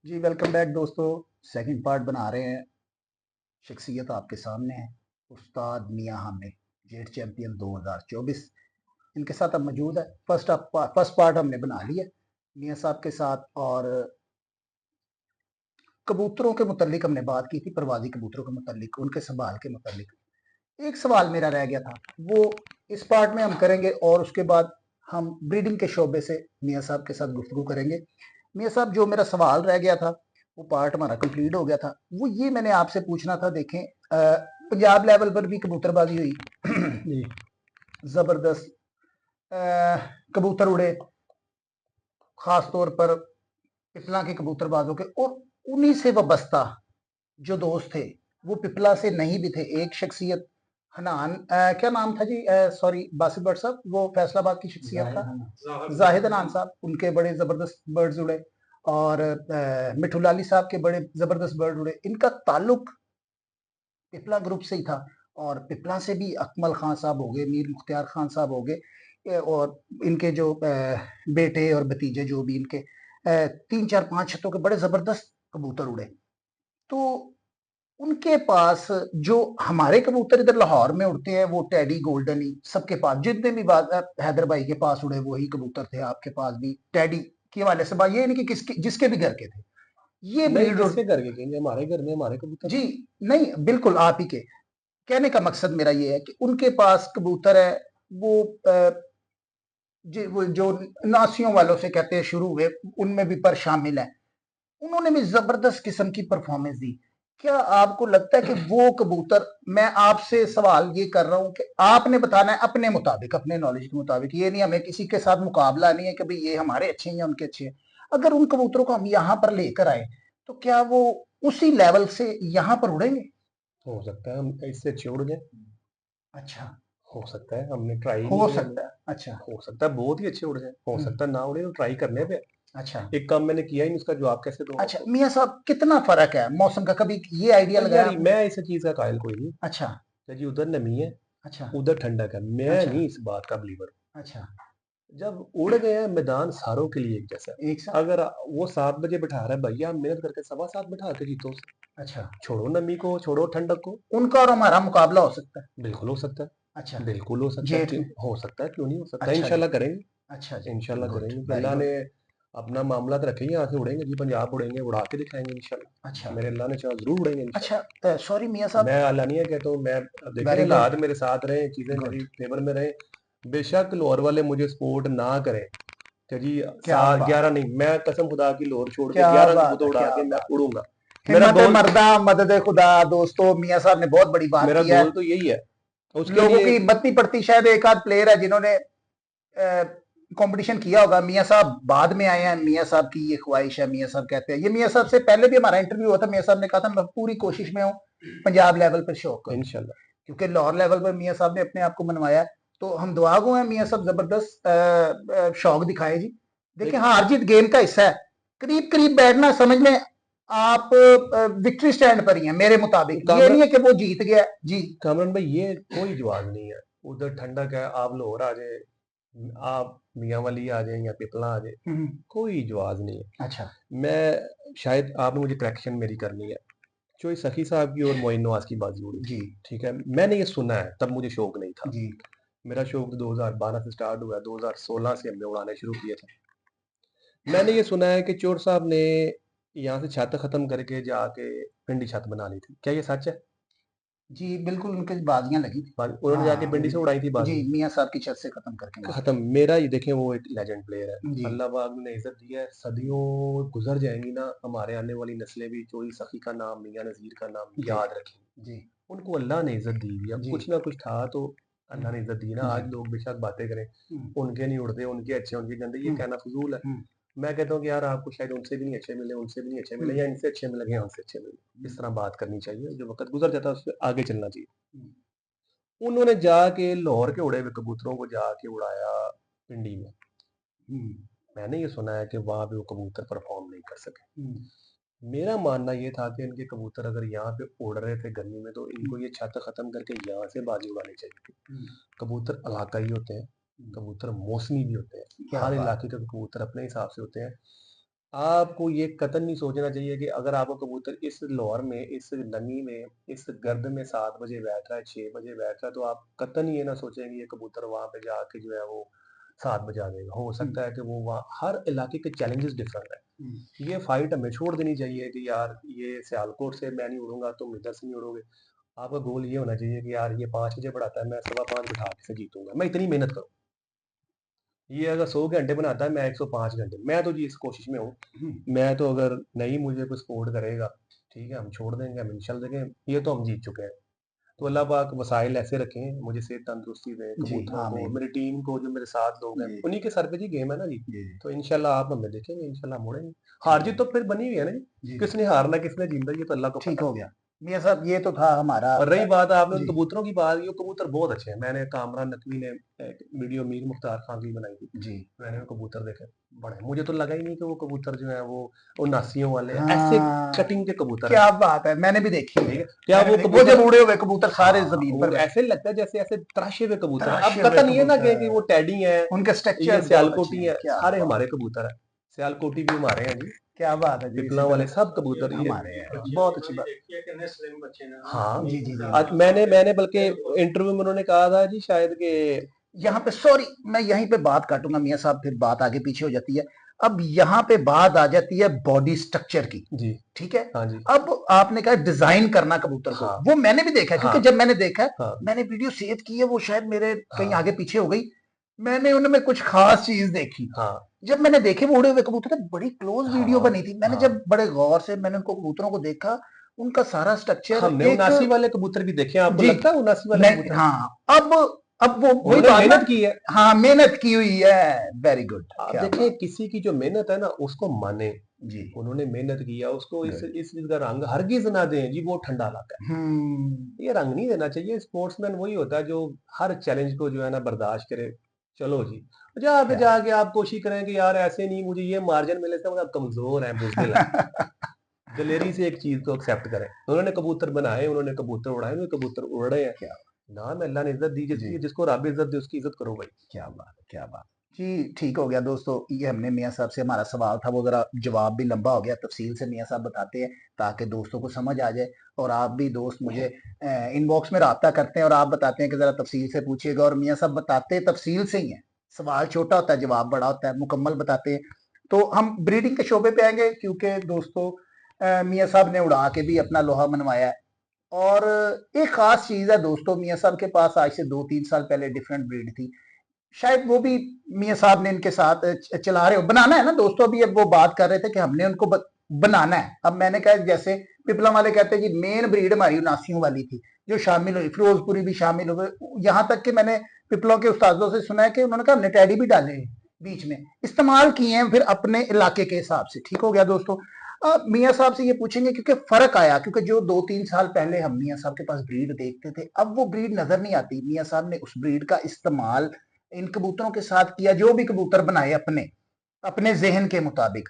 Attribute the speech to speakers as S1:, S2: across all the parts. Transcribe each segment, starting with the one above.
S1: जी welcome back दोस्तों। Second part बना रहे हैं। शख्सियत आपके सामने है। उस्ताद मियां हामिद, जेट चैंपियन 2024 इनके साथ अब मौजूद है। फर्स्ट पार्ट हमने बना लिया मियां साहब के साथ, और कबूतरों के मुतल्लिक हमने बात की थी, परवाजी कबूतरों के मुतल्लिक, उनके संभाल के मुतल्लिक। एक सवाल मेरा रह गया था, वो इस पार्ट में हम करेंगे, और उसके बाद हम ब्रीडिंग के शोबे से मियां साहब के साथ गुफ्तगू करेंगे। मियां साहब, जो मेरा सवाल रह गया था वो पार्ट हमारा कंप्लीट हो गया था। वो ये मैंने आपसे पूछना था, देखें पंजाब लेवल पर भी कबूतरबाजी हुई
S2: जी
S1: जबरदस्त, कबूतर उड़े, खास तौर पर पिपला के कबूतरबाजों के, और उन्हीं से वाबस्ता जो दोस्त थे वो पिपला से नहीं भी थे। एक शख्सियत हनान, क्या नाम था जी, सॉरी बासित भट्ट साहब, वो फैसलाबाद की शख्सियत था, जाहिद हनान साहब, उनके बड़े जबरदस्त बर्ड्स उड़े, और मिठुलाली साहब के बड़े जबरदस्त बर्ड उड़े। इनका ताल्लुक पिपला ग्रुप से ही था। और पिपला से भी अकमल खान साहब हो गए, मीर मुख्तियार खान साहब हो गए, और इनके जो बेटे और भतीजे जो भी इनके 3 4 5 छतों के बड़े जबरदस्त कबूतर उड़े। तो उनके पास जो हमारे कबूतर इधर लाहौर में उड़ते हैं वो टेडी गोल्डन ही सबके पास, जितने भी बात हैदर भाई के पास उड़े वही कबूतर थे, आपके पास भी टेडी के हवाले से बात ये नहीं कि किसके जिसके भी घर के थे ये
S2: नहीं,
S1: ब्रीड।
S2: किसके घर के कहेंगे? हमारे घर में हमारे कबूतर
S1: जी
S2: हैं।
S1: नहीं, बिल्कुल आप ही के। कहने का मकसद मेरा ये है कि उनके पास कबूतर है, वो वो जो नासियों वालों से कहते हैं शुरू हुए, उनमें भी पर शामिल है। उन्होंने भी जबरदस्त किस्म की परफॉर्मेंस दी। क्या आपको लगता है कि वो कबूतर, मैं आपसे सवाल ये कर रहा हूं कि आपने बताना है अपने मुताबिक, अपने नॉलेज के मुताबिक, ये नहीं हमें किसी के साथ मुकाबला नहीं है कि भाई ये हमारे अच्छे हैं या उनके अच्छे हैं। अगर उन कबूतरों को हम यहाँ पर लेकर आए तो क्या वो उसी लेवल से यहाँ पर उड़ेंगे?
S2: हो सकता है हम इससे अच्छे उड़ जाए।
S1: अच्छा।
S2: हो सकता है, हमने ट्राई नहीं
S1: हो
S2: किया हमने।
S1: सकता है, अच्छा।
S2: हो सकता है बहुत ही अच्छे उड़ जाए, हो सकता है ना उड़े तो ट्राई करने पे।
S1: अच्छा।
S2: एक काम मैंने किया ही नहीं, उसका जवाब कैसे दूं
S1: अच्छा
S2: आपको?
S1: मियाँ साहब, कितना फर्क है मौसम का, कभी ये आइडिया
S2: और यार
S1: लगाया आपने?
S2: मैं इस चीज का कायल कोई नहीं।
S1: अच्छा।
S2: तो जी उधर नमी है,
S1: अच्छा।
S2: उधर ठंडक है, मैं
S1: अच्छा।
S2: नहीं इस बात का बिलीवर।
S1: अच्छा।
S2: जब उड़ गए हैं, मैदान सारों के लिए एक जैसा
S1: एक
S2: है।
S1: साथ।
S2: अगर वो 7 बजे बिठा रहा है भैया, हम मेहनत करके 7:15 बिठा के जीतो उसे।
S1: अच्छा।
S2: छोड़ो नमी को, छोड़ो ठंडक को।
S1: उनका और हमारा मुकाबला हो सकता है?
S2: बिल्कुल हो सकता
S1: अच्छा।
S2: है, बिल्कुल हो सकता है,
S1: जेठ
S2: क्यों
S1: में?
S2: हो सकता है, क्यों नहीं हो सकता है?
S1: अच्छा जी।
S2: इंशाल्लाह करेंगे।
S1: अच्छा जी।
S2: इंशाल्लाह
S1: गुड,
S2: करेंगे कि
S1: वेरी
S2: अल्लाह ने
S1: गुड।
S2: अपना मामला तो रखे ही, यहाँ से उड़ेंगे जी, पंजाब उड़ेंगे, उड़ा के दिखाएंगे
S1: अच्छा।
S2: इंशाल्लाह। मेरे अल्लाह ने चाहा जरूर उड़ेंगे
S1: अच्छा,
S2: इंशाल्लाह।
S1: सॉरी मियाँ साहब।
S2: मैं अल्लाह नहीं है कहता हूँ, मैं अब देखे
S1: वेरी गुड।
S2: हालात मेरे साथ रहे, चीजें
S1: गुड।
S2: मेरी फेवर में रहे। बेशक लाहौर वाले मुझे सपोर्ट ना करें कि जी
S1: क्या
S2: सात
S1: बात
S2: 11
S1: है,
S2: नहीं, मैं कसम खुदा की लाहौर छोड़ के
S1: क्या
S2: 11
S1: बात
S2: कबूतर
S1: है,
S2: उड़ा
S1: क्या
S2: के मैं
S1: बात
S2: उड़ूंगा।
S1: है।
S2: मेरा
S1: हिम्मत
S2: गोल,
S1: मर्दा मदद खुदा। दोस्तों, मियाँ साहब ने बहुत बड़ी बात
S2: मेरा
S1: की है।
S2: गोल तो यही है। उसके
S1: लोगों
S2: लिए
S1: की हिम्मत नहीं पड़ती, शायद एक आध प्लेयर है जिन्होंने कंपटीशन किया होगा। मियाँ साहब बाद में आए हैं, मियाँ साहब की ये ख्वाहिश है। मियाँ साहब कहते हैं, ये मियाँ साहब से पहले भी हमारा इंटरव्यू हुआ था, मियाँ साहब ने कहा था मैं पूरी कोशिश में हूँ पंजाब लेवल पर शो करूँ,
S2: इंशाल्लाह।
S1: क्योंकि लाहौर लेवल पर मियाँ साहब ने अपने आप को मनवाया। तो हम दुआ गो हैं, मियाँ साहब जबरदस्त शौक दिखाए जी। देखिए,
S2: देखिए
S1: हार जीत गेम का हिस्सा है। करीब करीब बैठना, समझ लें आप विक्ट्री स्टैंड पर ही हैं मेरे मुताबिक। ये नहीं
S2: कामरान,
S1: है कि वो जीत गया जी।
S2: कामरान भाई ये कोई जवाब नहीं है। उधर ठंडक है, आप लाहौर आ जाए, आप मियाँ वाली आ जाए या पिपला आ जाए, कोई जवाब नहीं है।
S1: अच्छा।
S2: मैं शायद आपने मुझे करेक्शन मेरी करनी है। जो इस सखी साहब की और मोइन नवाज की बाजी उड़ी
S1: जी।
S2: थी, ठीक है, मैंने ये सुना है, तब मुझे शौक नहीं था।
S1: जी।
S2: मेरा शौक तो 2012 से स्टार्ट हुआ है, 2016 से हमने उड़ाने शुरू किए थे। मैंने ये सुना है कि चोर साहब ने यहाँ से छत खत्म करके जाके पिंडी छत बना ली थी, क्या ये सच है?
S1: जी बिल्कुल, उनकी बाजियां लगी थी।
S2: उन्होंने जाके
S1: हाँ
S2: पिंडी से उड़ाई थी
S1: जी,
S2: बाजी।
S1: मियाँ साहब की छत से खत्म करके मारी
S2: खत्म। मेरा ये देखें, वो एक लेजेंड प्लेयर है।
S1: जी।
S2: अल्लाह पाक ने इज्जत दी है, सदियों गुजर जाएंगी ना, हमारे आने वाली नस्लें भी चोरी सखी का नाम, मियाँ नज़ीर का नाम
S1: जी।
S2: याद रखेंगी।
S1: जी।
S2: उनको अल्लाह ने इज्जत दी हुई है। अब
S1: जी।
S2: कुछ ना कुछ था तो अल्लाह ने इज्जत दी ना।
S1: जी।
S2: आज लोग बेशक बातें करें,
S1: हम्म।
S2: उनके नहीं उड़ते, उनके अच्छे, उनके गंदे, ये
S1: हम्म।
S2: कहना फजूल है।
S1: हम्म।
S2: मैं कहता हूँ कि यार आपको शायद उनसे भी नहीं अच्छे मिले, उनसे भी नहीं अच्छे मिले,
S1: हम्म।
S2: या इनसे अच्छे मिले या हमसे अच्छे मिले। इस तरह बात करनी चाहिए, जो वक्त गुजर जाता है उससे आगे चलना चाहिए।
S1: हम्म।
S2: उन्होंने जाके लाहौर के उड़े हुए कबूतरों को जाके उड़ाया पिंडी में।
S1: हम्म।
S2: मैंने ये सुना है कि वहां पे वो कबूतर परफॉर्म नहीं कर सके।
S1: हम्म।
S2: मेरा मानना ये था कि इनके कबूतर अगर यहाँ पे उड़ रहे थे गर्मी में, तो इनको ये छत खत्म करके यहाँ से बाजी उड़ानी चाहिए थी।
S1: हम्म।
S2: कबूतर इलाकाई होते हैं,
S1: हम्म।
S2: कबूतर मौसमी भी होते हैं,
S1: क्या
S2: हर
S1: बात
S2: इलाके के कबूतर अपने हिसाब से होते हैं। आपको ये कतई नहीं सोचना चाहिए कि अगर आपको कबूतर इस लाहौर में, इस नमी में, इस गर्द में 7 बजे बैठ रहा है, 6 बजे बैठ रहा है, तो आप कतई ये ना सोचें कि ये कबूतर वहाँ पे जाके जो है वो 7 बजा देगा। हो सकता है कि वो वहाँ हर इलाके के चैलेंजेस डिफरेंट है। ये फाइट हमें छोड़ देनी चाहिए कि यार ये सियालकोट से मैं नहीं उड़ूँगा, तुम इधर से नहीं उड़ोगे। आपका गोल ये होना चाहिए कि यार ये 5 बजे पढ़ाता है, मैं सवा 5 बिठा के जीतूँगा। मैं इतनी मेहनत करूँ। ये अगर 100 घंटे बनाता है, मैं 105 घंटे, मैं तो जी इस कोशिश में हूँ। मैं तो अगर नहीं मुझे कोई सपोर्ट करेगा, ठीक है, हम छोड़ देंगे, हम इंशाल्लाह देखें, ये तो हम जीत चुके हैं। तो अल्लाह पाक वसाइल ऐसे रखें, मुझे सेहत तंदुरुस्ती दें,
S1: जी
S2: कबूतरों को,
S1: आमीन।
S2: मेरी टीम को, जो मेरे साथ लोग हैं,
S1: जी
S2: उन्हीं के सर पे जी गेम है ना जी।
S1: जी
S2: तो इंशाल्लाह आप हमें देखेंगे, इंशाल्लाह हम उड़ेंगे।
S1: ठीक
S2: हार-जीत
S1: है
S2: तो फिर बनी हुई है ना जी।
S1: जी जी
S2: किसने हारना, किसने जीतना, ये तो अल्लाह को
S1: ठीक
S2: पता है।
S1: हो गया मियाँ साहब, ये तो था हमारा
S2: और रही बात आपने उन
S1: जी
S2: कबूतरों की बात, ये कबूतर बहुत अच्छे हैं। मैंने कामरान नकवी ने एक वीडियो मीर मुख्तार खान की बनाई थी।
S1: जी
S2: मैंने वो कबूतर देखे, बड़े मुझे तो लगा ही नहीं कि वो कबूतर जो है वो नासियों वाले हैं। ऐसे
S1: हाँ,
S2: कटिंग के कबूतर हैं,
S1: क्या बात है, मैंने भी देखी हुई
S2: ठीक
S1: है।
S2: है? क्या
S1: मैंने
S2: वो
S1: भी देखी, वो
S2: कबूतर,
S1: जब उड़े हुए कबूतर सारे
S2: हाँ,
S1: जमीन पर
S2: वो
S1: बैठे,
S2: ऐसे लगता है जैसे ऐसे तराशे हुए कबूतर हैं। अब
S1: तराशे हुए
S2: कतई नहीं है ना कि वो
S1: कबूतर,
S2: टैडी हैं,
S1: उनके
S2: ये
S1: स्ट्रक्चर बहुत अच्छे
S2: सियालकोटी
S1: हैं,
S2: हैं,
S1: क्या
S2: सारे
S1: बात,
S2: हमारे कबूतर हैं। सियालकोटी भी हमारे हैं जी,
S1: क्या बात है जी, इसी
S2: पिपला वाले
S1: तरह
S2: सब कबूतर ये
S1: हमारे हैं, बहुत अच्छी बात।
S2: हाँ,
S1: जी जी जी
S2: आज मैंने बल्कि इंटरव्यू में उन्होंने कहा था जी शायद कि
S1: यहाँ पे सॉरी, मैं यहीं पे बात काटूंगा मियाँ साहब, फिर बात आगे पीछे हो जाती है। अब यहाँ पे बात आ जाती है बॉडी स्ट्रक्चर की,
S2: जी,
S1: ठीक है।
S2: हाँ जी,
S1: अब आपने कहा डिजाइन करना कबूतर को,
S2: हाँ,
S1: वो मैंने भी देखा है, क्योंकि
S2: हाँ,
S1: जब मैंने देखा है,
S2: हाँ,
S1: मैंने वीडियो सेव की है, वो शायद मेरे कहीं
S2: हाँ,
S1: आगे पीछे हो गई, मैंने उनमें कुछ खास चीज देखी।
S2: हाँ,
S1: जब मैंने देखे वो उड़े हुए कबूतर थे, बड़ी क्लोज वीडियो
S2: हाँ,
S1: बनी थी, मैंने
S2: हाँ।
S1: जब बड़े गौर से मैंने उनको कबूतरों को देखा, उनका सारा स्ट्रक्चर
S2: हमने
S1: एक,
S2: 79 वाले कबूतर भी देखे हैं, आपको
S1: जी
S2: लगता है 79 वाले
S1: नहीं,
S2: कबूतर?
S1: हाँ, अब वो वही
S2: उन्होंने
S1: बात ना,
S2: मेहनत की है।
S1: हाँ मेहनत की हुई है, वेरी गुड,
S2: आप
S1: क्या
S2: देखें
S1: बात,
S2: किसी की जो मेहनत है ना उसको माने।
S1: जी
S2: उन्होंने मेहनत किया, उसको इस
S1: गुड,
S2: इस चीज़ का रंग हरगिज़ ना दें जी, वो ठंडा लाता
S1: हम्म,
S2: है। ये रंग नहीं देना चाहिए, स्पोर्ट्समैन वही होता है जो हर चैलेंज को जो है ना बर्दाश्त करे। चलो जी, जाके
S1: क्या
S2: जाके आप कोशिश करें कि यार ऐसे नहीं, मुझे ये मार्जिन मिले तो आप कमज़ोर हैं, बुज़दिल हैं। दिलेरी से एक चीज़ को एक्सेप्ट करें। उन्होंने कबूतर बनाए, उन्होंने कबूतर उड़ाए, उन्होंने कबूतर उड़ रहे हैं।
S1: क्या,
S2: नाम है, अल्लाह ने इज़्ज़त दी
S1: जी
S2: जिसकी, जिसको रब इज़्ज़त दे उसकी इज़्ज़त करो भाई।
S1: क्या बात, क्या बात, जी ठीक हो गया दोस्तों, ये हमने मियाँ साहब से, हमारा सवाल था वो जरा जवाब भी लंबा हो गया, तफसील से मियाँ साहब बताते हैं ताकि दोस्तों को समझ आ जाए, और आप भी दोस्त मुझे इनबॉक्स में राब्ता करते हैं और आप बताते हैं कि जरा तफसील से पूछिएगा, और मियाँ साहब बताते तफसील से ही हैं, सवाल छोटा होता है जवाब बड़ा होता है, मुकम्मल बताते हैं। तो हम ब्रीडिंग के शोबे पे आएंगे, क्योंकि दोस्तों मियाँ साहब ने उड़ा के भी अपना लोहा मनवाया है, और एक खास चीज है दोस्तों, मियाँ साहब के पास आज से 2-3 साल पहले डिफरेंट ब्रीड थी, शायद वो भी मियाँ साहब ने इनके साथ चला रहे हो, बनाना है ना दोस्तों, अभी अब वो बात कर रहे थे कि हमने उनको बनाना है। अब मैंने कहा जैसे पिपला वाले कहते हैं जी मेन ब्रीड हमारी उनासियों वाली थी जो शामिल हुई, फिरोजपुरी भी शामिल हो गए, यहाँ तक कि मैंने पिपलों के उस्तादों से सुना है कि उन्होंने कहा हमने टैडी भी डाले बीच में, इस्तेमाल किए हैं फिर अपने इलाके के हिसाब से, ठीक हो गया दोस्तों। अब मियाँ साहब से ये पूछेंगे क्योंकि फर्क आया, क्योंकि जो 2-3 साल पहले हम मियाँ साहब के पास ब्रीड देखते थे, अब वो ब्रीड नजर नहीं आती। मियाँ साहब ने उस ब्रीड का इस्तेमाल इन कबूतरों के साथ किया, जो भी कबूतर बनाए अपने अपने जहन के मुताबिक,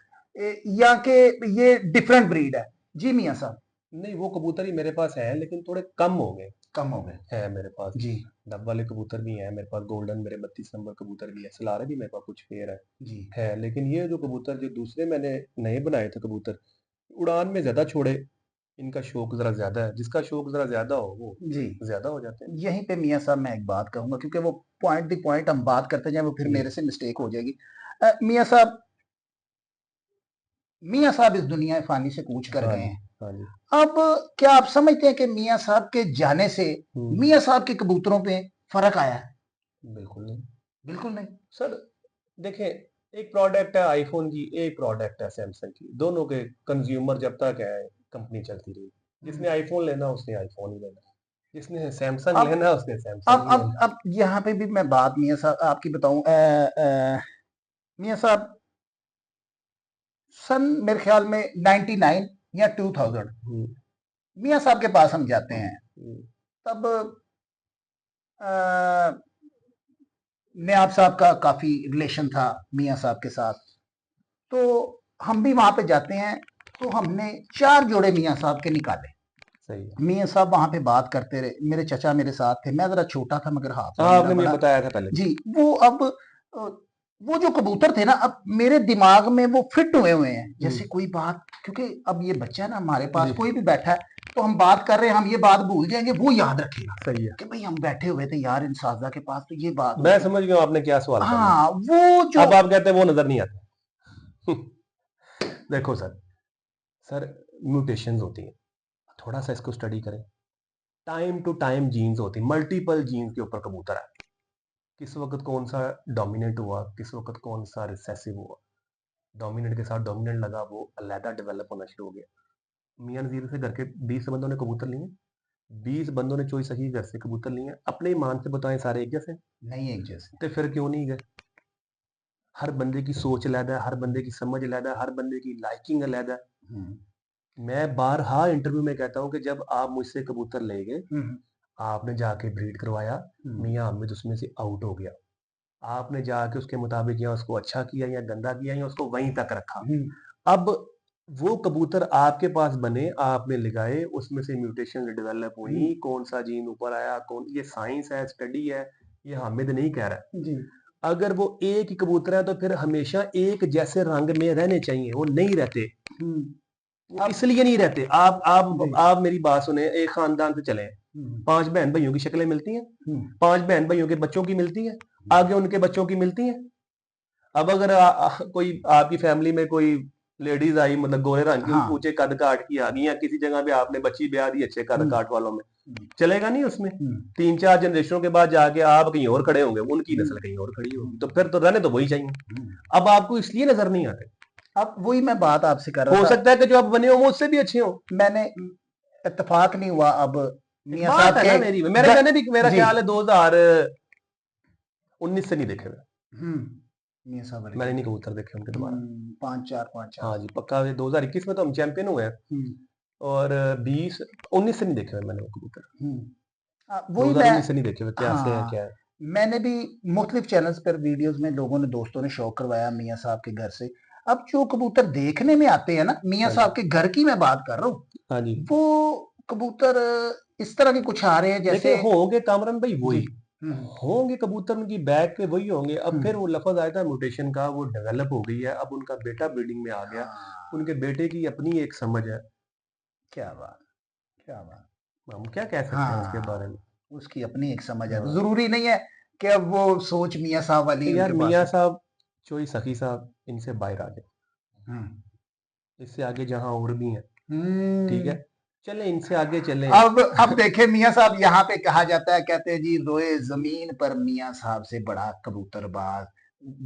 S1: या के ये डिफरेंट ब्रीड है। जी मियाँ साहब,
S2: नहीं, वो कबूतर ही मेरे पास हैं लेकिन थोड़े कम हो गए।
S1: कम हो गए,
S2: हैं मेरे पास,
S1: जी
S2: डब वाले कबूतर भी हैं मेरे पास, गोल्डन मेरे 32 नंबर कबूतर भी है, सलारे भी मेरे पास कुछ पेयर
S1: जी
S2: है। लेकिन ये जो कबूतर जो दूसरे मैंने नए बनाए थे कबूतर, उड़ान में ज़्यादा छोड़े, इनका शौक ज़रा ज़्यादा है। जिसका शौक ज़रा ज़्यादा हो वो
S1: जी,
S2: ज़्यादा हो जाते हैं।
S1: यहीं पे मियाँ साहब मैं एक बात कहूंगा, क्योंकि वो पॉइंट दी पॉइंट हम बात करते जाए वो फिर
S2: जी,
S1: मेरे से मिस्टेक हो जाएगी। मियाँ साहब, मियाँ साहब इस दुनिया फानी से कूच कर
S2: हाँ
S1: गए
S2: जी,
S1: हैं,
S2: हाँ जी।
S1: अब क्या आप समझते हैं कि मियाँ साहब के जाने से
S2: हुँ,
S1: मियाँ साहब के कबूतरों पे फर्क आया है?
S2: बिल्कुल नहीं।
S1: बिल्कुल नहीं,
S2: सर देखें, एक प्रोडक्ट है आईफ़ोन की, एक प्रोडक्ट है सैमसंग की। दोनों के कंज़्यूमर जब तक है, कंपनी चलती रहेगी। जिसने आईफ़ोन लेना उसने आईफ़ोन ही लेना। जिसने सैमसंग
S1: अब
S2: लेना उसने
S1: अब
S2: सैमसंग ही
S1: अब
S2: लेना।
S1: अब यहाँ पे भी मैं बात मियाँ साहब आपकी बताऊं, मियाँ साहब सन मेरे ख्याल में 99 या 2000
S2: हुँ,
S1: मियाँ साहब के पास हम जाते हैं,
S2: हुँ,
S1: तब अ, नयाब साहब का काफी रिलेशन था मियाँ साहब के साथ, तो हम भी वहां पे जाते हैं, तो हमने 4 जोड़े मियाँ साहब के निकाले।
S2: सही है।
S1: मियाँ साहब वहां पे बात करते रहे, मेरे चचा मेरे साथ थे, मैं जरा छोटा था मगर हाथ
S2: हाँ,
S1: मेरा
S2: आपने मुझे
S1: बड़ा,
S2: बताया था पहले।
S1: जी वो अब वो जो कबूतर थे ना, अब मेरे दिमाग में वो फिट हुए हैं, जैसे
S2: हम्म,
S1: कोई बात, क्योंकि अब ये बच्चा है ना हमारे पास,
S2: जी
S1: कोई भी बैठा है तो हम बात कर रहे हैं, हम ये बात भूल जाएंगे, वो याद रखेगा
S2: सही है।
S1: कि भाई हम बैठे हुए थे यार इन साजा के पास, तो ये बात हुई
S2: मैं
S1: थी।
S2: समझ गया आपने क्या सवाल करना
S1: हाँ, वो
S2: है।
S1: जो
S2: अब आप कहते हैं वो नजर नहीं आते। देखो सर, सर म्यूटेशंस होती हैं, थोड़ा सा इसको स्टडी करें। टाइम टू टाइम जीन्स होती हैं, मल्टीपल जीन्स के ऊपर कबूतर है। किस वक्त कौन सा डोमिनेंट हुआ, किस वक्त कौन सा रिसेसिव हुआ, डोमिनेंट के साथ डोमिनेंट लगा, वो अलहदा डेवलप होना शुरू हो गया। मियाँ नज़ीर से घर के 20 बंदों ने कबूतर लिए, 20 बंदों ने चॉइस सही घर से कबूतर लिए, अपने ईमान से बताएं सारे एक जैसे,
S1: नहीं एक जैसे।
S2: तो फिर क्यों नहीं गए? हर बंदे की सोच अलहदा है, हर बंदे की समझ अलहदा है, हर बंदे की लाइकिंग अलहदा है।
S1: हम्म,
S2: मैं बारहा इंटरव्यू में कहता हूँ कि जब आप मुझसे कबूतर ले गए,
S1: हम्म,
S2: आपने जाके ब्रीड करवाया,
S1: हम्म,
S2: मियाँ हामिद उसमें से आउट हो गया, आपने जाके उसके मुताबिक या उसको अच्छा किया या गंदा किया या उसको वहीं तक रखा।
S1: हम्म,
S2: अब वो कबूतर आपके पास बने, आपने लगाए, उसमें से म्यूटेशन डेवलप
S1: हम्म,
S2: हुई, कौन सा जीन ऊपर आया, कौन, ये साइंस है, स्टडी है, ये हामिद नहीं कह रहा है।
S1: जी,
S2: अगर वो एक ही कबूतर है तो फिर हमेशा एक जैसे रंग में रहने चाहिए, वो नहीं रहते। वो
S1: अब
S2: इसलिए नहीं रहते। आप
S1: जी,
S2: आप मेरी बात सुने, एक खानदान से चले,
S1: हम्म,
S2: 5 बहन भाइयों की शक्लें मिलती हैं,
S1: हम्म,
S2: 5 बहन भाइयों के बच्चों की मिलती हैं, आगे उनके बच्चों की मिलती हैं। अब अगर कोई आपकी फैमिली में कोई लेडीज आई, मतलब गोरे रंग की,
S1: हाँ,
S2: ऊंचे कद काट की आ गई, या किसी जगह पे आपने बच्ची ब्याह दी अच्छे कद
S1: हम्म,
S2: काट वालों में,
S1: हम्म,
S2: चलेगा नहीं उसमें।
S1: हम्म,
S2: 3-4 जनरेशनों के बाद जाके आप कहीं और खड़े होंगे, उनकी
S1: हम्म,
S2: नस्ल कहीं और खड़ी होगी, तो
S1: हम्म,
S2: फिर तो रहने तो वही चाहिए।
S1: हम्म।
S2: अब आपको इसलिए नजर नहीं आते।
S1: अब वही मैं बात आपसे कर रहा
S2: हो
S1: था।
S2: सकता है कि जो आप बने हो वो उससे भी अच्छे हो।
S1: मैंने इत्तेफाक नहीं हुआ अब
S2: एक
S1: मियाँ
S2: बात
S1: साहब
S2: है
S1: के
S2: ना मेरी,
S1: ग,
S2: मैंने भी, मेरा
S1: जी,
S2: ख्याल है 2019 से नहीं देखे हुए।
S1: मियाँ साहब वाले
S2: मैंने नहीं
S1: कबूतर,
S2: कबूतर देखे उनके दोबारा।
S1: पाँच चार।
S2: हाँ जी पक्का, ये 2021 में तो हम चैंपियन हुए हैं,
S1: हम्म,
S2: और 20 19 से नहीं देखे हुए मैंने वो कबूतर।
S1: वही मैं,
S2: 2019 से नहीं देखे हुए, कैसे है
S1: हाँ,
S2: क्या है।
S1: मैंने भी मुख्तलिफ चैनल्स पर वीडियोस में लोगों ने, दोस्तों ने शौक करवाया मियाँ साहब के घर से। अब जो कबूतर देखने में आते हैं ना, मियाँ
S2: हाँ जी,
S1: साहब के घर की मैं बात कर रहा हूँ,
S2: हाँ जी।
S1: वो कबूतर इस तरह के कुछ आ रहे हैं
S2: देखिए
S1: जैसे।
S2: होंगे कामरान भाई
S1: जी,
S2: वही,
S1: हम्म,
S2: होंगे कबूतर उनकी बैग के वही होंगे। अब
S1: हम्म,
S2: फिर वो लफज आया था म्यूटेशन का, वो डेवलप हो गई है, अब उनका बेटा ब्रीडिंग में आ गया,
S1: हाँ,
S2: उनके बेटे की अपनी एक समझ है।
S1: क्या बात, क्या बात।
S2: हम क्या कह सकते हैं उसके बारे में।
S1: हाँ, उसकी अपनी एक समझ है, तो
S2: हाँ,
S1: जरूरी नहीं है कि अब वो सोच मियाँ साहब वाली
S2: तो
S1: उनके
S2: यार
S1: पास
S2: मियाँ
S1: हो।
S2: साहब, चोई सखी साहब, इनसे बाहर आ गए,
S1: हम्म,
S2: इससे आगे जहां और भी हैं, ठीक
S1: हम्म,
S2: है, चले इनसे आगे चले।
S1: अब देखे मियाँ साहब, यहाँ पे कहा जाता है, कहते हैं जी रोए जमीन पर मियाँ साहब से बड़ा कबूतरबाज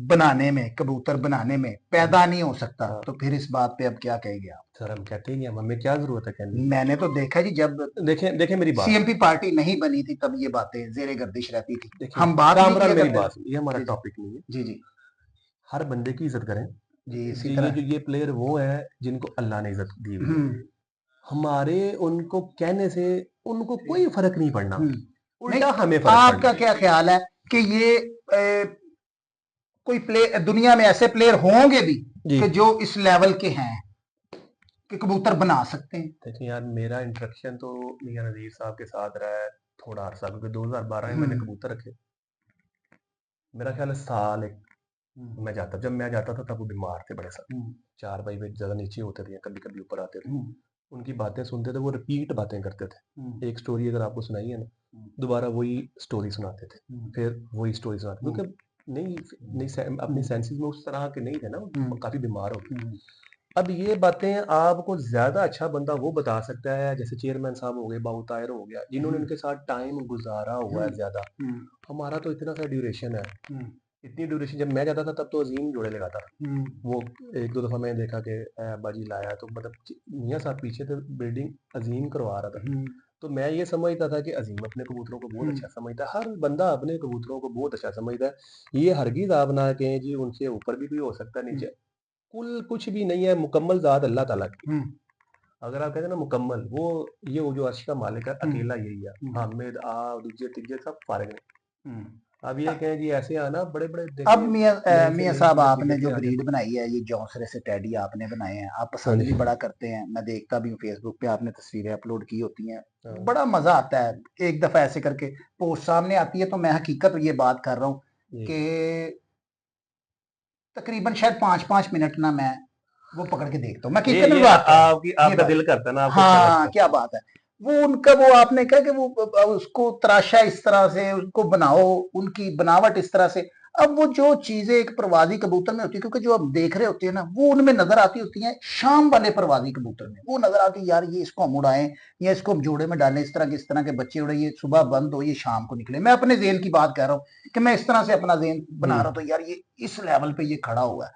S1: बनाने में, कबूतर बनाने में पैदा नहीं हो सकता,
S2: हाँ,
S1: तो फिर इस बात पे अब क्या कहेंगे आप?
S2: सर हम कहते ही नहीं, हम, हमें क्या जरूरत है कहने की।
S1: मैंने तो देखा जी, जब
S2: देखें देखें मेरी बात
S1: सीएमपी पार्टी नहीं बनी थी तब ये बातें जेरे गर्दिश रहती थी,
S2: देखिए
S1: हम बात नहीं
S2: कामरान
S1: किया
S2: मेरी
S1: करते थे।
S2: बात ये हमारा
S1: जी, जी,
S2: टॉपिक नहीं है।
S1: जी, जी,
S2: हर बंदे की इज्जत करें।
S1: जी, इसी
S2: जी ये
S1: तरह।
S2: जो ये प्लेयर वो है जिनको अल्लाह ने इज्जत दी हुई है,
S1: हम्म,
S2: हमारे उनको कहने से उनको कोई फर्क नहीं पड़ना,
S1: हम्म, नहीं,
S2: उल्टा हमें फर्क
S1: आपका
S2: पड़ना है।
S1: क्या ख्याल है कि ये कोई प्ले दुनिया में ऐसे प्लेयर होंगे भी
S2: जी
S1: कि जो इस लेवल के हैं कि कबूतर बना सकते हैं?
S2: देखिए यार, मेरा इंटरेक्शन तो मियां नज़ीर साहब के साथ रहा है थोड़ा अरसा, क्योंकि 2012 में मैंने
S1: हम्म,
S2: कबूतर रखे। मेरा ख्याल है साल एक,
S1: हम्म,
S2: मैं जाता, जब मैं जाता था तब वो बीमार थे बड़े सख्त,
S1: हम्म,
S2: 4 भाई वे ज़्यादा नीचे होते थे, कभी कभी ऊपर आते थे।
S1: हम्म,
S2: उनकी बातें सुनते थे, वो रिपीट बातें करते
S1: हम्म,
S2: थे, एक स्टोरी अगर आपको सुनाई है ना,
S1: हम्म,
S2: दोबारा वही स्टोरी सुनाते थे,
S1: हम्म,
S2: फिर वही स्टोरी सुनाते,
S1: हम्म,
S2: क्योंकि नहीं, नहीं अपनी
S1: हम्म,
S2: सेंसेस में उस तरह के नहीं थे ना,
S1: हम्म,
S2: वो काफ़ी बीमार हो गए।
S1: हम्म,
S2: अब ये बातें आपको ज़्यादा अच्छा बंदा वो बता सकता है, जैसे चेयरमैन साहब हो गए, बाबू ताहिर हो गया, जिन्होंने
S1: हम्म,
S2: इनके साथ टाइम गुजारा हुआ है
S1: हम्म,
S2: ज़्यादा।
S1: हम्म,
S2: हमारा तो इतना सा ड्यूरेशन है,
S1: हम्म,
S2: इतनी ड्यूरेशन, जब मैं जाता था तब तो अजीम जोड़े लगाता था।
S1: हम्म,
S2: वो एक दो दफ़ा मैंने देखा कि अब्बा जी लाया, तो मतलब मियाँ साहब पीछे थे, बिल्डिंग अजीम करवा रहा था,
S1: हम्म,
S2: तो मैं ये समझता था कि अजीम अपने कबूतरों को बहुत
S1: हम्म,
S2: अच्छा समझता है, हर बंदा अपने कबूतरों को बहुत अच्छा समझता है। ये हरगिज़ आप ना कहें जी उनसे ऊपर भी कोई हो सकता है, नीचे, कुल कुछ भी नहीं है, मुकम्मल ज़ात अल्लाह ताला की है।
S1: हम्म,
S2: अगर आप कहते हैं ना मुकम्मल, वो जो अर्श का मालिक है
S1: हम्म,
S2: अकेला यही है।
S1: हम्म,
S2: हामिद आप दूजे तीजे सब फारिग हैं।
S1: हम्म।
S2: अब ये कहें जी ऐसे आना बड़े बड़े
S1: अब
S2: देखें,
S1: मियाँ
S2: नई से
S1: मियाँ
S2: नई
S1: साहब,
S2: चीज़ें
S1: आपने जो
S2: बिगड़ते आ
S1: ब्रीड
S2: जाती
S1: बनाई है, ये जौसरे से टैडी आपने बनाए हैं, आप
S2: हैं। हाँ
S1: पसंद भी
S2: जी,
S1: बड़ा करते हैं, मैं देखता भी हूँ फेसबुक पे आपने तस्वीरें अपलोड की होती हैं,
S2: हाँ
S1: बड़ा मजा आता है। एक दफा ऐसे करके पोस्ट सामने आती है तो मैं हकीकत ये बात कर रहा हूँ
S2: जी,
S1: कि तकरीबन शायद 5-5 मिनट ना मैं वो पकड़ के देखता हूँ। मैं
S2: ये
S1: कितने
S2: ये
S1: बात है
S2: आपकी
S1: ये
S2: आपका
S1: बात।
S2: दिल करता है ना आपको अच्छा
S1: हाँ
S2: लगता है।
S1: क्या बात है। वो उनका वो आपने कहा कि वो उसको तराशा इस तरह से, उसको बनाओ, उनकी बनावट इस तरह से। अब वो जो चीजें एक प्रवासी कबूतर में होती है, क्योंकि जो आप देख रहे होते हैं ना, वो उनमें नजर आती होती हैं। शाम वाले प्रवासी कबूतर में वो नजर आती है, यार ये इसको हम उड़ाएं या इसको हम जोड़े में डालें, इस तरह के बच्चे उड़े, ये सुबह बंद हो, ये शाम को निकले। मैं अपने जेन की बात कर रहा हूँ कि मैं इस तरह से अपना जेन बना रहा हूँ, तो यार ये इस लेवल पे ये खड़ा हुआ है।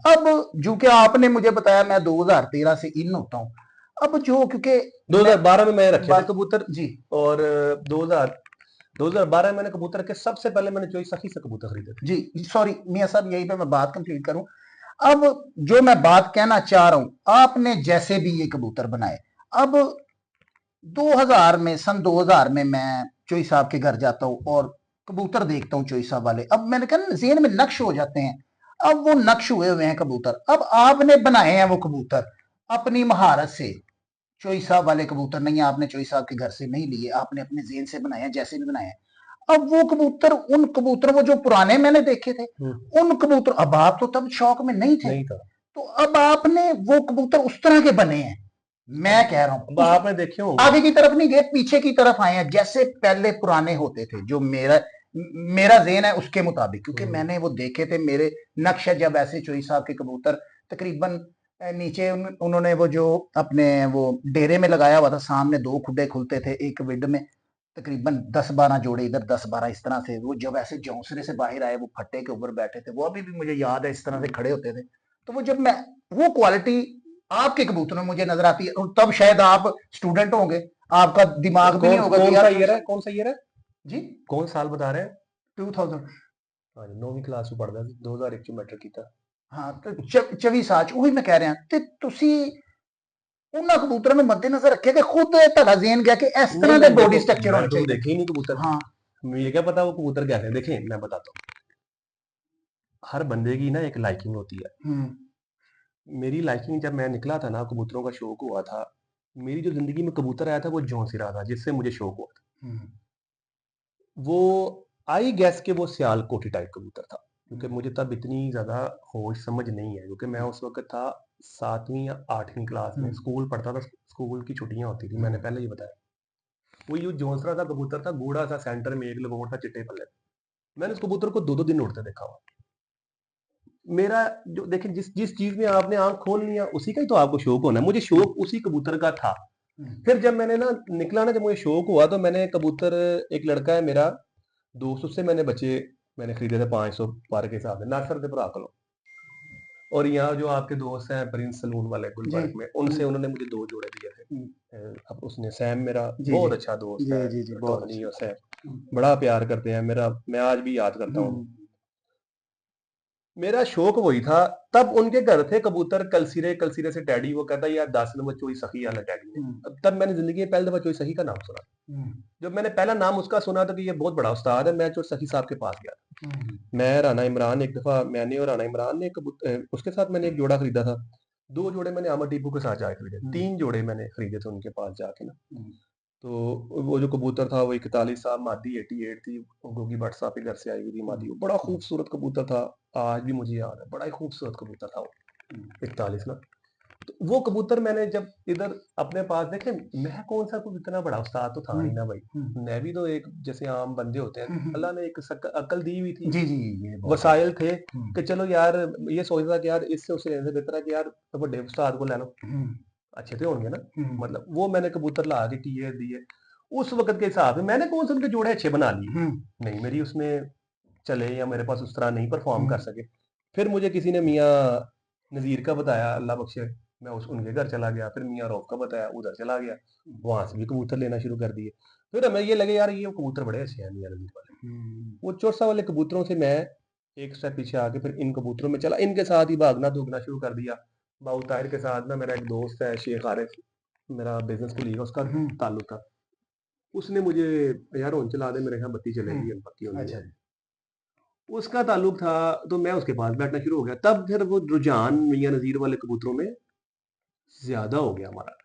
S1: अब जो कि आपने मुझे बताया, मैं 2013 से इन होता हूँ। अब जो क्योंकि
S2: 2012 में मैंने रखे थे
S1: बात
S2: कबूतर
S1: जी
S2: और 2012 में मैंने कबूतर रखे। सबसे पहले मैंने चॉइस सखी से कबूतर खरीदे थे।
S1: जी सॉरी मियाँ साहब, यहीं पे मैं बात कंप्लीट करूं। अब जो मैं बात कहना चाह रहा हूं, आपने जैसे भी ये कबूतर बनाए, अब 2000 में, सन 2000 में मैं चोई साहब के घर जाता हूँ और कबूतर देखता हूँ चोई साहब वाले। अब मैंने कहा ना, जेहन में नक्श हो जाते हैं। अब वो नक्श हुए हुए हैं कबूतर, अब आपने बनाए हैं वो कबूतर अपनी महारत से। चोई साहब वाले कबूतर नहीं, आपने चोई साहब के घर से नहीं लिए, आपने अपने जेन से बनाए हैं, जैसे भी बनाए हैं। अब वो कबूतर, उन कबूतर, वो जो पुराने मैंने देखे थे, उन कबूतर, अब आप तो तब शौक में नहीं थे,
S2: नहीं था।
S1: तो अब आपने वो कबूतर उस तरह के बने हैं। मैं कह रहा
S2: अब
S1: हूं
S2: आपने देखे होंगे।
S1: आगे की तरफ नहीं गए, पीछे की तरफ आए हैं, जैसे पहले पुराने होते थे। जो मेरा मेरा जेन है उसके मुताबिक, क्योंकि मैंने वो देखे थे। मेरे नक्श है जब ऐसे चोई साहब के कबूतर तकरीबन नीचे उन्होंने वो जो अपने वो डेरे में लगाया हुआ था, सामने 2 खुडे खुलते थे एक विड में, तकरीबन 10-12 जोड़े इधर, 10-12 इस तरह से। वो जब ऐसे झोंसले से बाहर आए, वो फट्टे के ऊपर बैठे थे, वो अभी भी मुझे याद है, इस तरह से खड़े होते थे। तो वो जब मैं वो क्वालिटी आपके कबूतरों में मुझे नजर आती है, और तब शायद आप स्टूडेंट होंगे, आपका दिमाग भी नहीं
S2: कौन
S1: होगा कि
S2: कौन सा
S1: यार
S2: ईयर है, कौन सा ईयर है,
S1: जी
S2: कौन साल बता रहे हैं।
S1: 2000।
S2: हाँ जी, 9वीं क्लास में पढ़दा ਸੀ 2001 ਚ ਮੈਟ੍ਰਿਕ ਕੀਤਾ।
S1: हाँ तो 24 ਸਾਲ ਚ ਉਹੀ ਮੈਂ ਕਹਿ ਰਿਹਾ ਤੇ ਤੁਸੀਂ ਉਹਨਾਂ ਕਬੂਤਰਾਂ ਨੂੰ ਮੱਦੇਨਜ਼ਰ ਰੱਖਿਆ ਕਿ ਖੁਦ ਤੁਹਾਡਾ ਜ਼ੇਨ ਗਿਆ ਕਿ ਇਸ
S2: नहीं
S1: ਤਰ੍ਹਾਂ ਦੇ
S2: मैं
S1: ਬੋਡੀ
S2: देखो,
S1: स्ट्रक्चर
S2: मैं
S1: होने
S2: तो
S1: चाहिए।
S2: देखे ही नहीं कबूतर।
S1: हाँ
S2: मुझे क्या पता वो कबूतर कैसे हैं। देखें मैं बताता हूँ, हर बंदे की ना एक लाइकिंग होती है।
S1: हम्म
S2: मेरी लाइकिंग जब मैं निकला था ना, कबूतरों का शौक हुआ था, मेरी जो जिंदगी में कबूतर आया था वो जॉन सिरा था, जिससे मुझे शौक हुआ था।
S1: हम्म
S2: वो आई गैस के वो सियालकोटी टाइप कबूतर था, क्योंकि मुझे तब इतनी ज़्यादा होश समझ नहीं है, क्योंकि मैं उस वक़्त था 7वीं या 8वीं क्लास में, स्कूल पढ़ता था, स्कूल की छुट्टियाँ होती थी, मैंने पहले ही बताया। वो जो जोंसरा सा कबूतर था, गूढ़ा सा, सेंटर में एक लंगोट था, चिट्टे पल्ले। मैंने उस कबूतर को 2-2 दिन उड़ते देखा हुआ। मेरा जो देखिए, जिस जिस चीज़ में आपने आँख खोलनी है, उसी का ही तो आपको शौक होना है। मुझे शौक उसी कबूतर का था। फिर जब मैंने ना निकला ना, जब मुझे शौक हुआ, तो मैंने कबूतर, एक लड़का है मेरा दोस्त, उससे मैंने बच्चे मैंने खरीदे थे 500 पर के हिसाब से, नासर दे भरा कलो। और यहाँ जो आपके दोस्त हैं प्रिंस सलून वाले
S1: जी
S2: गुलबर्ग में, उनसे उन्होंने मुझे 2 जोड़े दिए थे। अब उसने, सैम मेरा
S1: जी जी
S2: बहुत अच्छा दोस्त
S1: जी
S2: है,
S1: जी जी बहुत
S2: टोनी
S1: अच्छा।
S2: और सैम बड़ा प्यार करते हैं मेरा, मैं आज भी याद करता हूँ।
S1: हम्म
S2: मेरा शौक वही था। तब उनके घर थे कबूतर कलसिरे, कलसिरे से टैडी, वो कहता यार 10 नंबर चोई सखी वाला टैडी ने।
S1: हम्म
S2: तब मैंने जिंदगी में पहली दफा चोई सखी का नाम सुना।
S1: हम्म
S2: जब मैंने पहला नाम उसका सुना था कि ये बहुत बड़ा उस्ताद है, मैं चोई सखी साहब के पास गया। मैं, राना इमरान, एक दफा मैंने और राना इमरान ने उसके साथ मैंने एक जोड़ा खरीदा था। 2 जोड़े मैंने अमर टीपू के साथ जाके खरीदे, 3 जोड़े मैंने खरीदे थे उनके पास जाके ना। तो वो जो कबूतर था वो 41 साहब, मादी 88 थी, गोगी भट्ट साहब के घर से आई हुई थी मादी। वो बड़ा खूबसूरत कबूतर था, आज भी मुझे याद है, बड़ा ही खूबसूरत कबूतर था वो 41 ना। तो वो कबूतर मैंने जब इधर अपने पास देखे, मैं कौन सा कोई इतना बड़ा उस्ताद तो था नहीं ना भाई। मैं भी तो एक जैसे आम बंदे होते हैं, अल्लाह ने एक अकल दी हुई थी,
S1: जी जी ये बहुत
S2: वसाइल थे कि चलो यार, ये सोचता कि यार इससे उसे लेने से बेहतर है कि यार बड़े उस्ताद को ले लो, अच्छे तो होंगे ना। मतलब वो मैंने कबूतर ला के टीए दिए उस वक्त के हिसाब से, मैंने कौन से उनके जोड़े अच्छे बना लिए, नहीं मेरी उसमें चले या मेरे पास उस तरह नहीं परफॉर्म कर सके। फिर मुझे किसी ने मियाँ नज़ीर का बताया, अल्लाह बख्शे, मैं उस उनके घर चला गया। फिर मियाँ रौफ का बताया, उधर चला गया, वहां से भी कबूतर लेना शुरू कर दिए। फिर हमें ये लगे यार ये कबूतर बड़े अच्छे हैं मियाँ नज़ीर वाले। वो चोरसा वाले कबूतरों से मैं एक स्टेप पीछे आके फिर इन कबूतरों में चला, इनके साथ ही भागना धूगना शुरू कर दिया। बाबू ताहिर के साथ ना, मेरा एक दोस्त है शेख आरिफ, मेरा बिजनेस कोलीग है, उसका ताल्लुक था। उसने मुझे, यार होन चला दे, मेरे यहाँ बत्ती चलेगी, बत्ती होनी
S1: अच्छा
S2: है, उसका ताल्लुक था। तो मैं उसके पास बैठना शुरू हो गया। तब फिर वो रुझान मियाँ नज़ीर वाले कबूतरों में ज्यादा हो गया हमारा।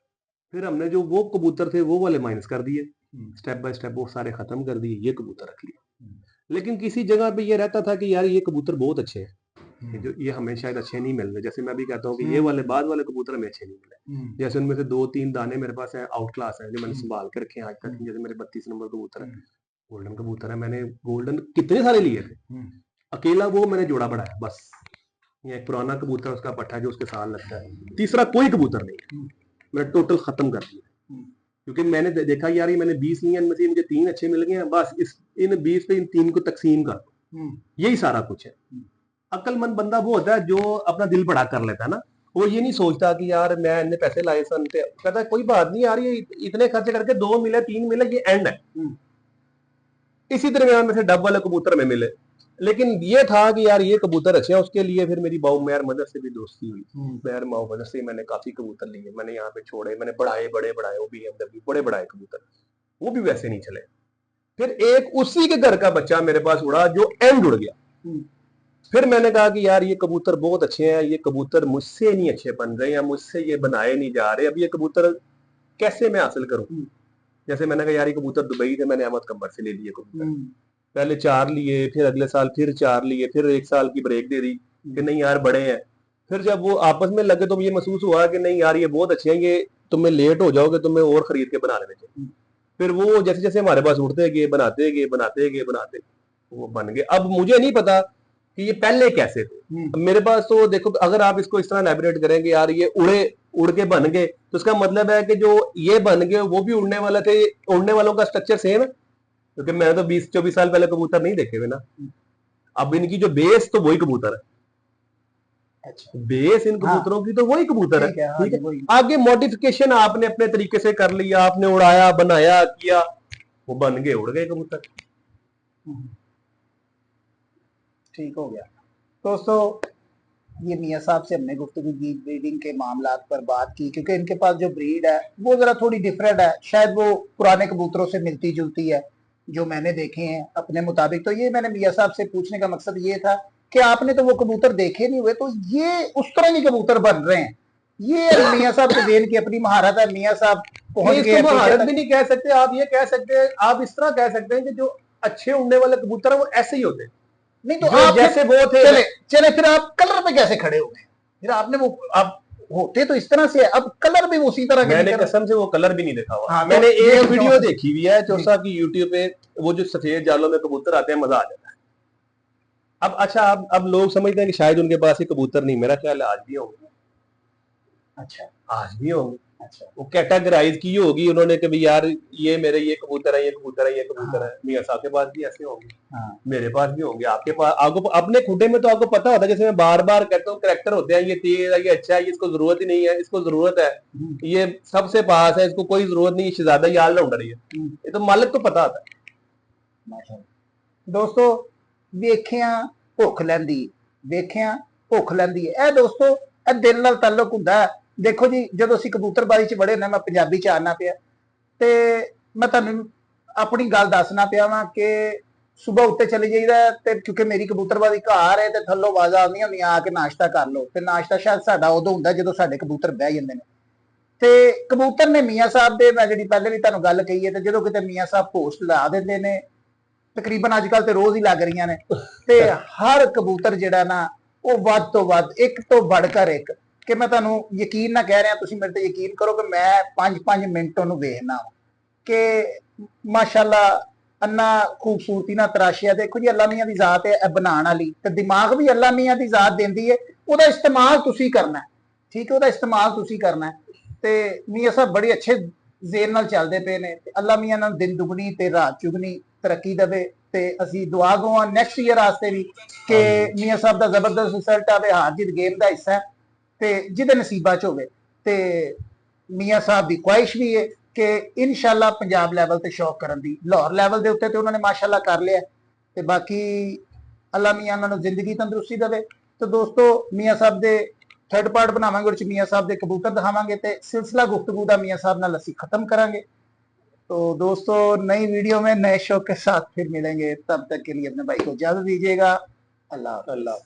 S2: फिर हमने जो वो कबूतर थे वो वाले माइनस कर दिए, स्टेप बाय स्टेप वो सारे खत्म कर दिए, ये कबूतर रख लिए। लेकिन किसी जगह पे ये रहता था कि यार ये कबूतर बहुत अच्छे हैं, कि जो ये हमें शायद अच्छे नहीं मिल रहे। जैसे मैं भी कहता हूँ कि ये वाले बाद वाले कबूतर हमें अच्छे नहीं मिले, जैसे उनमें से 2-3 दाने मेरे पास हैं आउट क्लास हैं जो मैंने संभाल के रखे हैं आज तक। जैसे मेरे 32 नंबर कबूतर है, गोल्डन कबूतर है, मैंने गोल्डन कितने सारे लिए थे, अकेला वो मैंने जोड़ा बढ़ाया बस। ये एक पुराना कबूतर उसका पट्टा है जो उसके साथ लगता है, तीसरा कोई कबूतर नहीं है, मैंने टोटल खत्म कर दिया। क्योंकि मैंने देखा यार ये मैंने 20 लिए, इनमें से मुझे 3 अच्छे मिल गए हैं, बस इन 20 पे इन 3 को तकसीम कर दो, यही सारा कुछ है। अक्लमंद बंदा वो होता है जो अपना दिल बड़ा कर लेता है ना, वो ये नहीं सोचता कि यार मैं इतने पैसे लाए सन, कहता है कोई बात नहीं यार, ये इतने खर्चे करके 2 मिले 3 मिले, ये एंड है। इसी दरमियान में से डब वाले कबूतर में मिले, लेकिन ये था कि यार ये कबूतर अच्छे हैं, उसके लिए फिर मेरी बाऊ मैर मदर से भी दोस्ती हुई। मैर माऊ मदर से मैंने काफी कबूतर लिए, मैंने यहाँ पे छोड़े, मैंने बढ़ाए बड़े बढ़ाए, वो BMW बड़े बढ़ाए कबूतर, वो भी वैसे नहीं चले। फिर एक उसी के घर का बच्चा मेरे पास उड़ा जो एंड उड़ गया। फिर मैंने कहा कि यार ये कबूतर बहुत अच्छे हैं, ये कबूतर मुझसे नहीं अच्छे बन रहे या मुझसे ये बनाए नहीं जा रहे, अब ये कबूतर कैसे मैं हासिल करूं। जैसे मैंने कहा यार ये कबूतर दुबई से मैंने अहमद कंबर से ले लिए कबूतर, पहले 4 लिए, फिर अगले साल फिर 4 लिए, फिर 1 साल की ब्रेक दे दी कि नहीं यार बड़े हैं। फिर जब वो आपस में लगे तो ये महसूस हुआ कि नहीं यार ये बहुत अच्छे हैं, ये तुम्हें लेट हो जाओगे, तुम्हें और खरीद के बना लेने चाहिए। फिर वो जैसे जैसे हमारे पास उड़ते गए, बनाते वो बन गए। अब मुझे नहीं पता कि ये पहले कैसे थे, मेरे पास तो देखो अगर आप इसको इस तरह एलैबोरेट करेंगे यार ये उड़ के बन गए, तो उसका मतलब है कि जो ये बन गए वो भी उड़ने वाले थे, उड़ने वालों का स्ट्रक्चर सेम है, क्योंकि मैंने तो 20-24 साल पहले कबूतर नहीं देखे हुए ना। अब इनकी जो बेस तो वही कबूतर है, अच्छा बेस इन कबूतरों की तो वही कबूतर है, ठीक है। आगे मॉडिफिकेशन आपने अपने तरीके से कर लिया, आपने उड़ाया बनाया किया, वो बन गए उड़ गए कबूतर,
S1: ठीक हो गया। दोस्तों ये मियाँ साहब से हमने गुफ्तगू की, ब्रीडिंग के मामलात पर बात की, क्योंकि इनके पास जो ब्रीड है वो जरा थोड़ी डिफरेंट है, शायद वो पुराने कबूतरों से मिलती जुलती है जो मैंने देखे हैं अपने मुताबिक। तो ये मैंने मियाँ साहब से पूछने का मकसद ये था कि आपने तो वो कबूतर देखे नहीं हुए, तो ये उस तरह के कबूतर बन रहे हैं, ये मियाँ साहब के जेन की अपनी महारत है। मियाँ साहब पहुंच गए,
S2: महारत भी नहीं कह सकते आप, ये कह सकते हैं, आप इस तरह कह सकते हैं कि जो अच्छे उड़ने वाले कबूतर है वो ऐसे ही होते हैं।
S1: नहीं तो आप जैसे वो थे, चले फिर आप कलर पे कैसे खड़े हो गए? फिर आपने वो आप होते तो इस तरह से, अब कलर भी उसी तरह के।
S2: मैंने कसम से वो कलर भी नहीं देखा हुआ। हाँ, मैंने एक वीडियो देखी हुई है चौसा की यूट्यूब पे, वो जो सफेद जालों में कबूतर आते हैं, मजा आ जाता है। अब अच्छा अब लोग समझते हैं कि शायद उनके पास ये कबूतर नहीं, मेरा ख्याल है आज भी होंगे। अच्छा आज भी होंगे। अच्छा वो कैटेगराइज की होगी उन्होंने कि भाई यार ये मेरे ये कबूतर है, ये कबूतर है, ये कबूतर है। मियाँ साहब के पास भी ऐसे होंगे, मेरे पास भी होंगे, आपके पास। आपको अपने खुदे में तो आपको पता होता है, जैसे मैं बार बार कहता हूँ करैक्टर होते हैं, ये तेज है, ये अच्छा है, इसको जरूरत ही नहीं है, इसको जरूरत है, ये सबसे पास है, इसको कोई जरूरत नहीं, शहजादा यार लौट रही है, ये तो मालिक को पता होता है।
S1: दोस्तों ਵੇਖਿਆ ਭੁੱਖ ਲੈਂਦੀ, ਵੇਖਿਆ ਭੁੱਖ ਲੈਂਦੀ ਹੈ, ਇਹ ਦੋਸਤੋ ਇਹ ਦਿਲ ਨਾਲ ਤਾਲੁਕ ਹੁੰਦਾ। ਦੇਖੋ ਜੀ ਜਦੋਂ ਅਸੀਂ ਕਬੂਤਰਬਾਜ਼ੀ 'ਚ ਬੜੇ ਨਾ, ਮੈਂ ਪੰਜਾਬੀ 'ਚ ਆਣਾ ਪਿਆ ਤੇ ਮੈਂ ਤੁਹਾਨੂੰ ਆਪਣੀ ਗੱਲ ਦੱਸਣਾ ਪਿਆ ਵਾਂ ਕਿ ਸੁਬਹ ਉੱਤੇ ਚਲੇ ਜਾਈਦਾ, ਤੇ ਕਿਉਂਕਿ ਮੇਰੀ ਕਬੂਤਰਬਾਜ਼ੀ ਘਰ ਹੈ ਤੇ ਥੱਲੋਂ ਆਵਾਜ਼ਾਂ ਆਉਂਦੀਆਂ ਹੁੰਦੀਆਂ ਆ ਕੇ ਨਾਸ਼ਤਾ ਕਰ ਲਓ, ਤੇ ਨਾਸ਼ਤਾ ਸ਼ਾਇਦ ਸਾਡਾ ਉਦੋਂ ਹੁੰਦਾ ਜਦੋਂ ਸਾਡੇ ਕਬੂਤਰ ਬਹਿ ਜਾਂਦੇ ਨੇ। ਤੇ ਕਬੂਤਰ ਨੇ ਮੀਆਂ ਸਾਹਿਬ ਦੇ, ਮੈਂ ਜਿਹੜੀ ਪਹਿਲੇ ਵੀ ਤੁਹਾਨੂੰ ਗੱਲ ਕਹੀ ਹੈ, ਤੇ ਜਦੋਂ ਕਿਤੇ ਮੀਆਂ ਸਾਹਿਬ ਪੋਸਟ ਲਾ ਦਿੰਦੇ ਨੇ, ਤਕਰੀਬਨ ਅੱਜ ਕੱਲ ਤੇ ਰੋਜ਼ ਹੀ ਲੱਗ ਰਹੀਆਂ ਨੇ, ਤੇ ਹਰ ਕਬੂਤਰ ਜਿਹੜਾ ਨਾ ਉਹ ਵੱਧ ਤੋਂ ਵੱਧ ਇੱਕ ਤੋਂ ਵੱਧकर ਇੱਕ, ਕਿ ਮੈਂ ਤੁਹਾਨੂੰ ਯਕੀਨ ਨਾ ਕਹਿ ਰਿਹਾ, ਤੁਸੀਂ ਮੇਰੇ ਤੇ ਯਕੀਨ ਕਰੋ ਕਿ ਮੈਂ 5-5 ਮਿੰਟ ਉਹਨੂੰ ਵੇਖਣਾ ਕਿ ਮਾਸ਼ਾਅੱਲਾ अन्ना खूबसूरती ना तराशिया। देखो जी अल्लाह मियां दी जात है बनाने वाली, ते दिमाग भी अल्लाह मियां दी जात देंदी है, ओदा इस्तेमाल तुसी करना है, ठीक है, ओदा इस्तेमाल तुसी करना है। ते मियां साहब बड़े अच्छे जेन नाल चलदे पे ने, अल्लाह मियां नाल दिन दुगनी ते रात चुगनी तरक्की देवे, ते असी दुआ गो नैक्सट ईयर वास्ते भी कि मियां साहब दा जबरदस्त रिजल्ट आवे, हार जीत गेम दा हिस्सा है, ते जिहदे नसीबा च होवे। ते मियां साहब दी ख्वाहिश भी है कि इंशाअल्लाह पंजाब लैवल ते शौक करन दी, लाहौर लैवल दे उत्ते ते उन्होंने माशाअल्लाह कर लिया, ते बाकी अल्लाह मियां उन्होंने जिंदगी तंदुरुस्ती देवे। तो दोस्तों मियां साहब दे थर्ड पार्ट बनावांगे, उस मियां साहब दे कबूतर दिखावांगे, ते सिलसिला गुफ्तगू दा मियां साहब नाल असीं खत्म करांगे। तो दोस्तों नई वीडियो में नए शौक के साथ फिर मिलेंगे, तब तक के लिए अपने भाई को इजाजत दीजिएगा। अल्लाह।